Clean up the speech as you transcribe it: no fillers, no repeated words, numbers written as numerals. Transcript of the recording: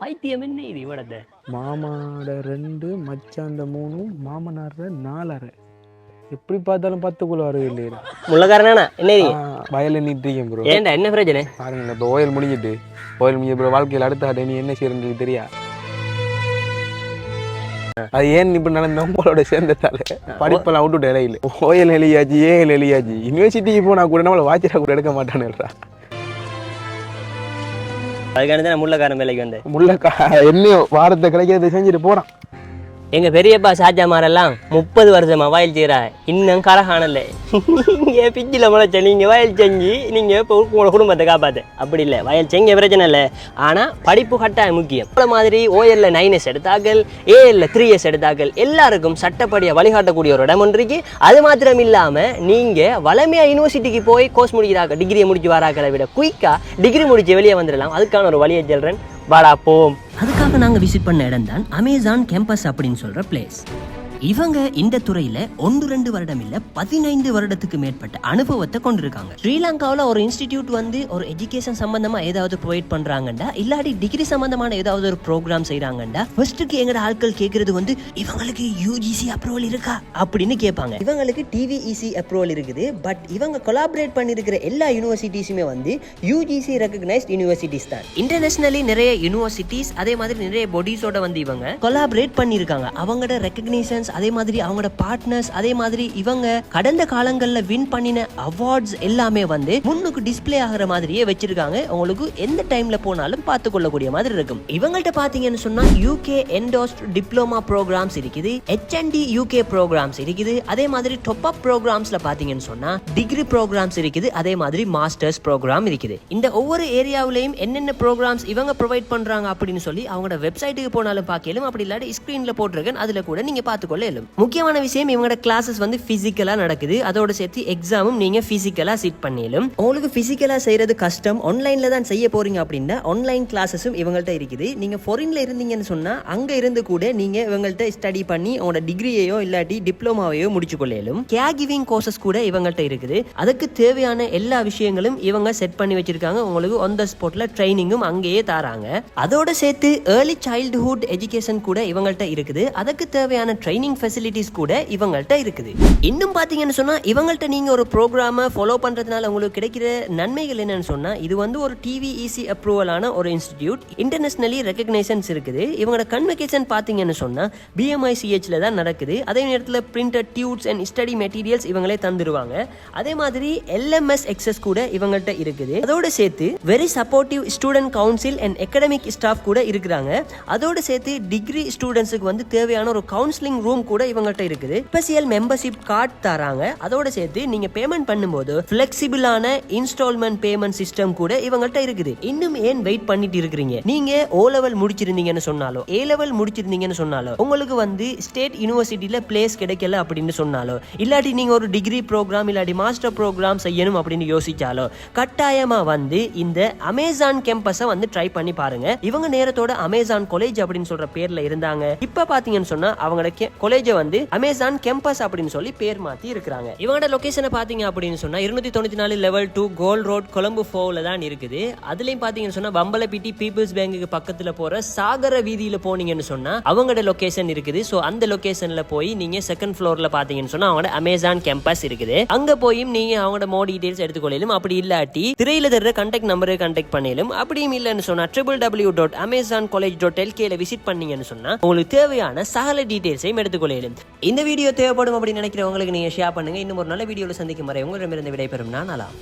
பைத்தியம் என்ன இது இவடத்தை? மாமாட 2 மச்சாண்ட 3 மாமனார் 4 எப்படி பார்த்தாலும் 10 வருது இல்லையா? முள்ளக்காரனா என்ன வயலில் நின்றுருக்கேன் ப்ரோ. ஏன்டா என்ன பிரச்சனை? பாருங்க இப்போ ஓயில் முடிஞ்சிட்டு ப்ரோ வாழ்க்கையில் அடுத்த நீ என்ன செய்யறது தெரியா? அது ஏன் இப்ப நடந்த உங்களோட சேர்ந்ததால படிப்பெல்லாம் விட்டுட்டு இடையில ஓயில் எழுதியாச்சு ஏஎல் எழுதியாச்சு யூனிவர்சிட்டிக்கு போனா கூட நம்மளை வாட்சிடா கூட எடுக்க மாட்டானுல்றா. அதுக்கான தான் முள்ளக்காரன் வேலைக்கு வந்தேன். என்னையோ வாரத்தை கிடைக்கிறது செஞ்சுட்டு போறான். எங்க பெரியப்பா ஷாஜாமாரெல்லாம் 30 வருஷமா வயல் செய்யறா, இன்னும் கரகானல்ல. நீங்க பிஞ்சில முளைச்ச நீங்க வயல் செஞ்சு நீங்க இப்போ உங்களோட குடும்பத்தை காப்பாத்து. அப்படி இல்லை, வயல் செஞ்ச பிரச்சனை இல்லை, ஆனா படிப்பு கட்டாயம் முக்கியம். இந்த மாதிரி ஓஎல்ல 9S எடுத்தாக்கள், ஏஎல்ல 3S எடுத்தாக்கள் எல்லாருக்கும் சட்டப்படியா வழிகாட்டக்கூடிய ஒரு இடம் ஒன்று இருக்கு. அது மாத்திரம் இல்லாம நீங்க வளமையா யூனிவர்சிட்டிக்கு போய் கோர்ஸ் முடிக்கிறாங்க, டிகிரியை முடிச்சு வராக்களை விட குயிக்கா டிகிரி முடிச்சு வெளியே வந்துடலாம். அதுக்கான ஒரு வழியை சொல்றேன், வாடா போம். அதுக்காக நாங்கள் விசிட் பண்ண இடம் தான் அமேசான் கேம்பஸ் அப்படின்னு சொல்ற பிளேஸ். இவங்க இந்த துறையில 1-2 வருடம் இல்ல 15 வருடத்துக்கு மேற்பட்ட அனுபவத்தை கொண்டிருக்காங்க. ஸ்ரீலங்காவில் ஒரு இன்ஸ்டிடியூட் வந்து ஒரு எஜுகேஷன் சம்பந்தமா ஏதாவது ப்ரொவைட் பண்றாங்கண்டா இல்லாட்டி டிகிரி சம்பந்தமான ஏதாவது ஒரு ப்ரோக்ராம் செய்யறாங்கண்டா ஃபர்ஸ்ட்டுக்கு எங்கட ஆட்கள் கேட்கறது வந்து இவங்களுக்கு யூஜிசி அப்ரூவல் இருக்கா அப்படின்னு கேட்பாங்க. இவங்களுக்கு டிவிஇசி அப்ரூவல் இருக்குது. பட் இவங்க கொலாபரேட் பண்ணிருக்கிற எல்லா யூனிவர்சிட்டிஸுமே வந்து யூஜிசி ரெகக்னைஸ்ட் யூனிவர்சிட்டிஸ் தான். இன்டர்நேஷனலி நிறைய யூனிவர்சிட்டிஸ் அதே மாதிரி நிறைய பாடிஸோட வந்து இவங்க கொலாபரேட் பண்ணிருக்காங்க. அவங்களோட ரெகக்னிஷன்ஸ் அதே மாதிரி அவங்களோட பார்ட்னர்ஸ் அதே மாதிரி இவங்க கடந்த காலங்களில் வின் பண்ணின அவார்ட்ஸ் எல்லாமே வந்து முன்னுக்கு டிஸ்பிளே ஆகிற மாதிரியே வச்சிருக்காங்க. உங்களுக்கு எந்த டைம்ல போனாலும் பார்த்து கொள்ளக்கூடிய மாதிரி இருக்கும். இவங்கள்ட்ட பாத்தீங்கன்னு சொன்னா யூகே என்டோஸ்ட் டிப்ளமா ப்ரோக்ராம்ஸ் இருக்குது, HND யூகே ப்ரோக்ராம்ஸ் இருக்குது. அதே மாதிரி டாப் அப் ப்ரோக்ராம்ஸ்ல பாத்தீங்கன்னு சொன்னா டிகிரி ப்ரோக்ராம்ஸ் இருக்குது, அதே மாதிரி மாஸ்டர்ஸ் ப்ரோக்ராம் இருக்குது. இந்த ஒவ்வொரு ஏரியாவிலையும் என்னென்ன ப்ரோக்ராம்ஸ் இவங்க ப்ரொவைட் பண்றாங்க அப்படின்னு சொல்லி அவங்களோட வெப்சைட்டுக்கு போனாலும் பார்க்கலாம். அப்படி இல்லாட்டி ஸ்கிரீன்ல போட்டிருக்கேன், அதுல கூட நீங்க பார்த்துக்கொள்ள. முக்கியமான விஷயம் இவங்களோட கிளாஸஸ் வந்து பிசிக்கலா நடக்குது. அதோட சேர்த்து எக்ஸாமும் நீங்க பிசிக்கலா சிட் பண்ணிலும். உங்களுக்கு பிசிக்கலா செய்யறது கஷ்டம், ஆன்லைன்ல தான் செய்ய போறீங்க அப்படின்னா ஆன்லைன் கிளாஸஸும் இவங்கள்ட்ட இருக்குது. நீங்க ஃபாரின்ல இருந்தீங்கன்னு சொன்னா அங்க இருந்து கூட நீங்க இவங்கள்ட்ட ஸ்டடி பண்ணி உங்களோட டிகிரியையோ இல்லாட்டி டிப்ளமாவையோ முடிச்சு கொள்ளையிலும். கேர் கிவிங் கோர்சஸ் கூட இவங்கள்ட்ட இருக்குது. அதுக்கு தேவையான எல்லா விஷயங்களும் இவங்க செட் பண்ணி வச்சிருக்காங்க. உங்களுக்கு ஆன் த ஸ்பாட்ல ட்ரைனிங்கும் அங்கேயே தராங்க. அதோட சேர்த்து ஏர்லி சைல்ட்ஹுட் எஜுகேஷன் கூட இவங்கள்ட்ட இருக்குது. அதுக்கு தேவையான ட்ரைனிங் ஃபெசிலிட்டிஸ் கூட இவங்கள்ட்ட இருக்குது. இன்னும் பாத்தீங்கன்னு சொன்னா இவங்கள்ட்ட நீங்க ஒரு ப்ரோக்ராமை ஃபாலோ பண்றதுனால உங்களுக்கு கிடைக்கிற நன்மைகள் என்னன்னு சொன்னா இது வந்து ஒரு டிவிஇசி அப்ரூவலான ஒரு இன்ஸ்டிடியூட், இன்டர்நேஷனலி ரெகக்னைசன்ஸ் இருக்குது. இவங்களோட கன்வகேஷன் பாத்தீங்கன்னு சொன்னா BMICHல தான் நடக்குது. அதே நேரத்தில் printed dudes and study materials இவங்களே தந்துருவாங்க. அதே மாதிரி LMS எக்ஸஸ் கூட இவங்கள்ட்ட இருக்குது. அதோட சேர்த்து very supportive student council and academic staff கூட இருக்கிறாங்க. அதோட சேர்த்து டிகிரி ஸ்டூடெண்ட்ஸுக்கு வந்து தேவையான ஒரு கவுன்சிலிங் ரூம் கூட இவங்கள்ட்ட இருக்குது. ஸ்பெஷல் மெம்பர்ஷிப் கார்டு தராங்க. அதோட சேர்த்து நீங்க பேமெண்ட் பண்ணும்போது ஃபிளெக்சிபிளான இன்ஸ்டால்மெண்ட் பேமெண்ட் சிஸ்டம் கூட இவங்கள்ட்ட இருக்குது. இன்னும் ஏன் வெயிட் பண்ணிட்டு இருக்கீங்க? நீங்க O லெவல் முடிச்சிருந்தீங்கன்னு சொன்னாலோ A லெவல் முடிச்சிருந்தீங்கன்னு சொன்னாலோ உங்களுக்கு வந்து ஸ்டேட் யூனிவர்சிட்டியில பிளேஸ் கிடைக்கல அப்படின்னு சொன்னாலோ இல்லாட்டி நீங்க ஒரு டிகிரி ப்ரோக்ராம் இல்லாட்டி மாஸ்டர் ப்ரோக்ராம் செய்யணும் அப்படின்னு யோசிச்சாலோ கட்டாயமா வந்து இந்த அமேசான் கேம்பஸை வந்து ட்ரை பண்ணி பாருங்க. இவங்க நேரத்தோட அமேசான் காலேஜ் அப்படின்னு சொல்ற பேர்ல இருந்தாங்க. இப்ப பாத்தீங்கன்னு சொன்னா அவங்களோட காலேஜை வந்து அமேசான் கேம்பஸ் அப்படின்னு சொல்லி பேர் மாத்தி இருக்காங்க. இவங்களோட லொகேஷனை பாத்தீங்க அப்படின்னு சொன்னா 294 லெவல் 2 கோல்ட் ரோட் கொலம்பு 4ல தான் இருக்குது. அதுலயும் பாத்தீங்கன்னு சொன்னா பம்பலப்பிட்டி பீப்புள்ஸ் பேங்குக்கு பக்கத்துல போற சாகர வீதியில போனீங்கன்னு சொன்னா அவங்களோட லொகேஷன் இருக்குது. சோ அந்த லொகேஷன்ல போய் நீங்க செகண்ட் ஃப்ளோர்ல பாத்தீங்கன்னு சொன்னா அவங்களோட அமேசான் கேம்பஸ் இருக்குது. அங்க போய் நீங்க அவங்களோட மோ டீடைல்ஸ் எடுத்துக்கொள்ளலும். அப்படி இல்லாட்டி திரையில தர கான்டாக்ட் நம்பரை கான்டாக்ட் பண்ணிலும். அப்படியும் இல்லைன்னு சொன்னா www.amazoncollege.lk விசிட் பண்ணீங்கன்னு சொன்னா உங்களுக்கு தேவையான சகல டீடைல்ஸையும் எடுத்துக்கொள்ளும். இந்த வீடியோ தேவைப்படும் அப்படின்னு நினைக்கிறவங்களுக்கு நீங்க ஷேர் பண்ணுங்க. இன்னும் ஒரு நல்ல வீடியோல சந்திக்கும் வரை உங்களிடமிருந்து விடைபெறும் நான் அலாம்.